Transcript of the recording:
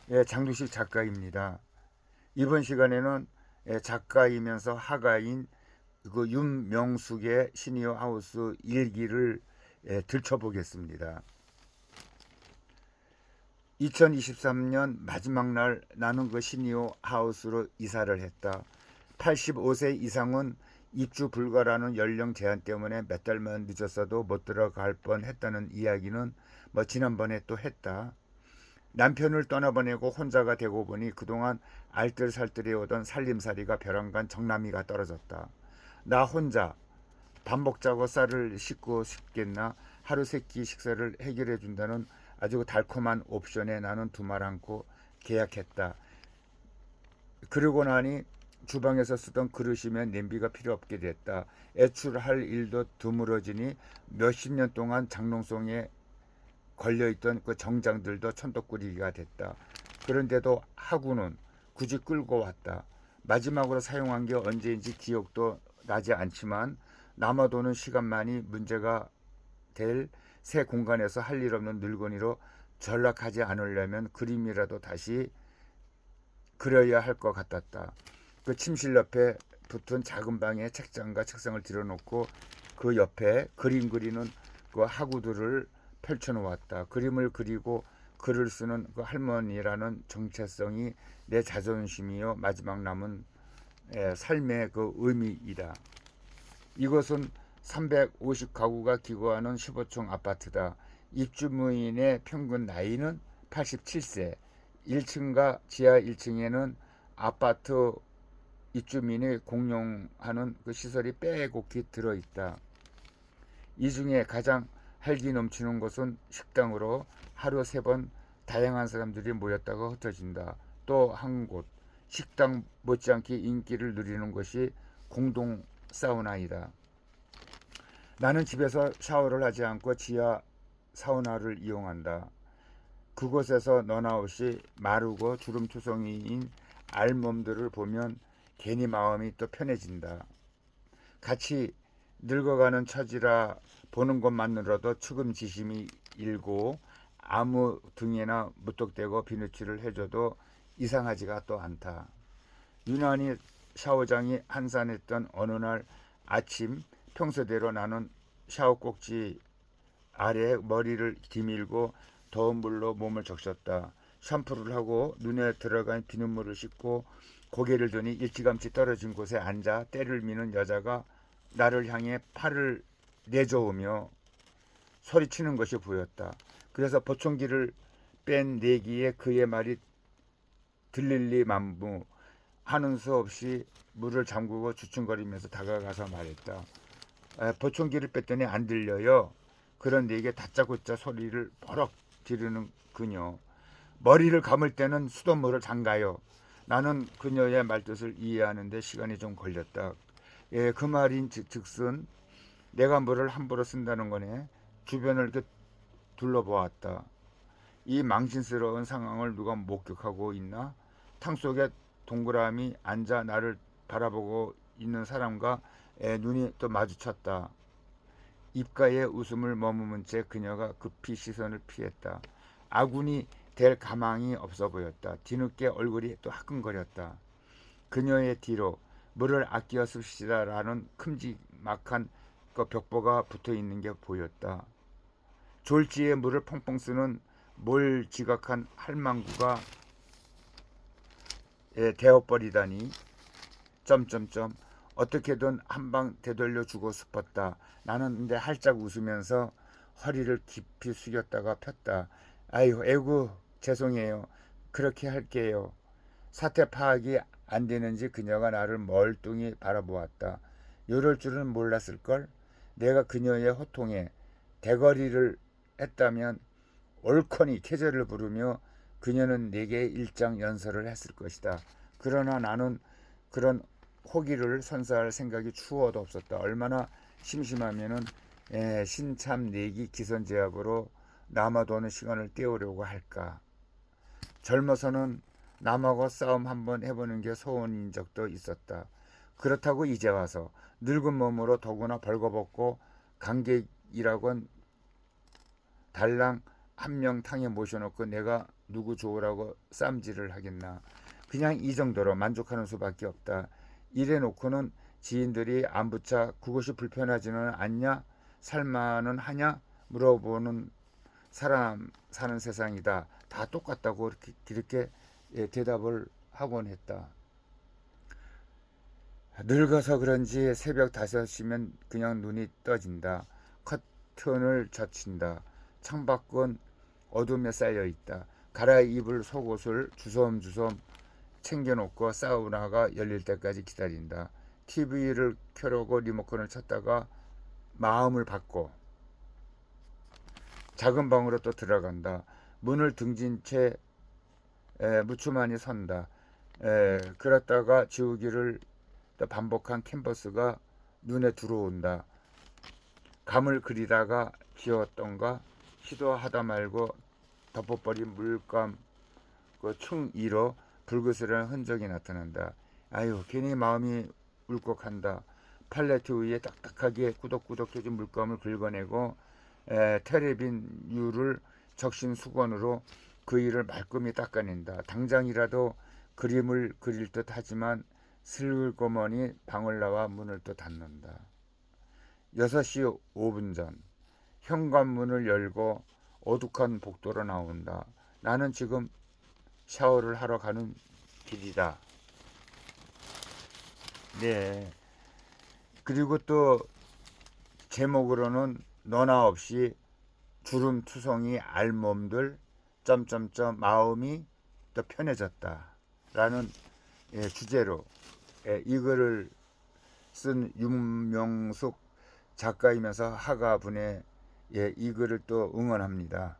예, 장두식 작가입니다. 이번 시간에는 작가이면서 화가인 그 윤명숙의 시니어 하우스 일기를 들춰보겠습니다. 2023년 마지막 날 나는 그 시니어 하우스로 이사를 했다. 85세 이상은 입주 불가라는 연령 제한 때문에 몇 달만 늦었어도 못 들어갈 뻔 했다는 이야기는 뭐 지난번에 또 했다. 남편을 떠나보내고 혼자가 되고 보니 그동안 알뜰살뜰해 오던 살림살이가 벼랑간 정남이가 떨어졌다. 나 혼자 밥 먹자고 쌀을 씻고 싶겠나 하루 세끼 식사를 해결해 준다는 아주 달콤한 옵션에 나는 두말 않고 계약했다. 그러고 나니 주방에서 쓰던 그릇이면 냄비가 필요 없게 됐다. 애출할 일도 드물어지니 몇십 년 동안 장롱송에 걸려있던 그 정장들도 천덕꾸리기가 됐다. 그런데도 하구는 굳이 끌고 왔다. 마지막으로 사용한 게 언제인지 기억도 나지 않지만 남아도는 시간만이 문제가 될 새 공간에서 할 일 없는 늙은이로 전락하지 않으려면 그림이라도 다시 그려야 할 것 같았다. 그 침실 옆에 붙은 작은 방에 책장과 책상을 들여놓고 그 옆에 그림 그리는 그 하구들을 펼쳐놓았다. 그림을 그리고 글을 쓰는 그 할머니라는 정체성이 내 자존심이요 마지막 남은 삶의 그 의미이다. 이것은 350가구가 기거하는 15층 아파트다. 입주무인의 평균 나이는 87세. 1층과 지하 1층에는 아파트 입주민이 공용하는 그 시설이 빼곡히 들어있다. 이 중에 가장 활기 넘치는 곳은 식당으로 하루 3번 다양한 사람들이 모였다가 흩어진다. 또 한 곳, 식당 못지않게 인기를 누리는 것이 공동 사우나이다. 나는 집에서 샤워를 하지 않고 지하 사우나를 이용한다. 그곳에서 너나없이 마르고 주름투성이인 알몸들을 보면 괜히 마음이 또 편해진다. 같이 늙어가는 처지라 보는 것만으로도 측음지심이 일고 아무 등에나 무턱대고 비누칠을 해줘도 이상하지가 또 않다. 유난히 샤워장이 한산했던 어느 날 아침 평소대로 나는 샤워 꼭지 아래 머리를 디밀고 더운 물로 몸을 적셨다. 샴푸를 하고 눈에 들어간 비눗물을 씻고 고개를 드니 일찌감치 떨어진 곳에 앉아 때를 미는 여자가 나를 향해 팔을 내저으며 소리치는 것이 보였다. 그래서 보청기를 뺀 내기에 그의 말이 들릴리 만무 하는 수 없이 물을 잠그고 주춤거리면서 다가가서 말했다. 보청기를 뺐더니 안 들려요. 그런 내게 다짜고짜 소리를 버럭 지르는 그녀. 머리를 감을 때는 수돗물을 잠가요. 나는 그녀의 말뜻을 이해하는데 시간이 좀 걸렸다. 그 말인 즉슨 내가 물을 함부로 쓴다는 거네. 주변을 이렇게 둘러보았다. 이 망신스러운 상황을 누가 목격하고 있나? 탕 속에 동그라미 앉아 나를 바라보고 있는 사람과 눈이 또 마주쳤다. 입가에 웃음을 머무는 채 그녀가 급히 시선을 피했다. 아군이 될 가망이 없어 보였다. 뒤늦게 얼굴이 또 화끈거렸다. 그녀의 뒤로 물을 아껴 씁시다라는 큼지막한 그 벽보가 붙어 있는 게 보였다. 졸지에 물을 펑펑 쓰는 몰 지각한 할망구가 되어버리다니 점점점 어떻게든 한방 되돌려 주고 싶었다. 나는 근데 활짝 웃으면서 허리를 깊이 숙였다가 폈다. 아이고 에구 죄송해요. 그렇게 할게요. 사태 파악이 안 되는지 그녀가 나를 멀뚱히 바라보았다. 이럴 줄은 몰랐을걸. 내가 그녀의 호통에 대거리를 했다면 옳거니 태제를 부르며 그녀는 내게 일장연설을 했을 것이다. 그러나 나는 그런 호기를 선사할 생각이 추워도 없었다. 얼마나 심심하면은 신참 내기 기선제압으로 남아도는 시간을 때우려고 할까. 젊어서는 남하고 싸움 한번 해보는 게 소원인 적도 있었다. 그렇다고 이제 와서 늙은 몸으로 더구나 벌거벗고 관객이라곤 달랑 한 명 탕에 모셔놓고 내가 누구 좋으라고 쌈질을 하겠나. 그냥 이 정도로 만족하는 수밖에 없다. 이래 놓고는 지인들이 안부차 그것이 불편하지는 않냐? 살만은 하냐? 물어보는 사람 사는 세상이다. 다 똑같다고 이렇게 대답을 하곤 했다. 늙어서 그런지 새벽 5시면 그냥 눈이 떠진다. 커튼을 젖힌다. 창밖은 어둠에 쌓여 있다. 갈아입을 속옷을 주섬주섬 챙겨놓고 사우나가 열릴 때까지 기다린다. TV를 켜려고 리모컨을 찾다가 마음을 받고 작은 방으로 또 들어간다. 문을 등진 채 무추만이 선다. 그랬다가 지우기를 또 반복한 캔버스가 눈에 들어온다. 감을 그리다가 지웠던가 시도하다 말고 덮어버린 물감 그층 위로 불그스런 흔적이 나타난다. 아유, 괜히 마음이 울컥한다. 팔레트 위에 딱딱하게 꾸덕꾸덕해진 물감을 긁어내고 테레빈 유를 적신 수건으로 그 일을 말끔히 닦아낸다. 당장이라도 그림을 그릴 듯 하지만 슬그머니 방을 나와 문을 또 닫는다. 6시 5분 전 현관문을 열고 어둑한 복도로 나온다. 나는 지금 샤워를 하러 가는 길이다. 네. 그리고 또 제목으로는 너나 없이 주름투성이 알몸들 점점점 마음이 더 편해졌다 라는 주제로 이 글을 쓴 윤명숙 작가이면서 화가분의 이 글을 또 응원합니다.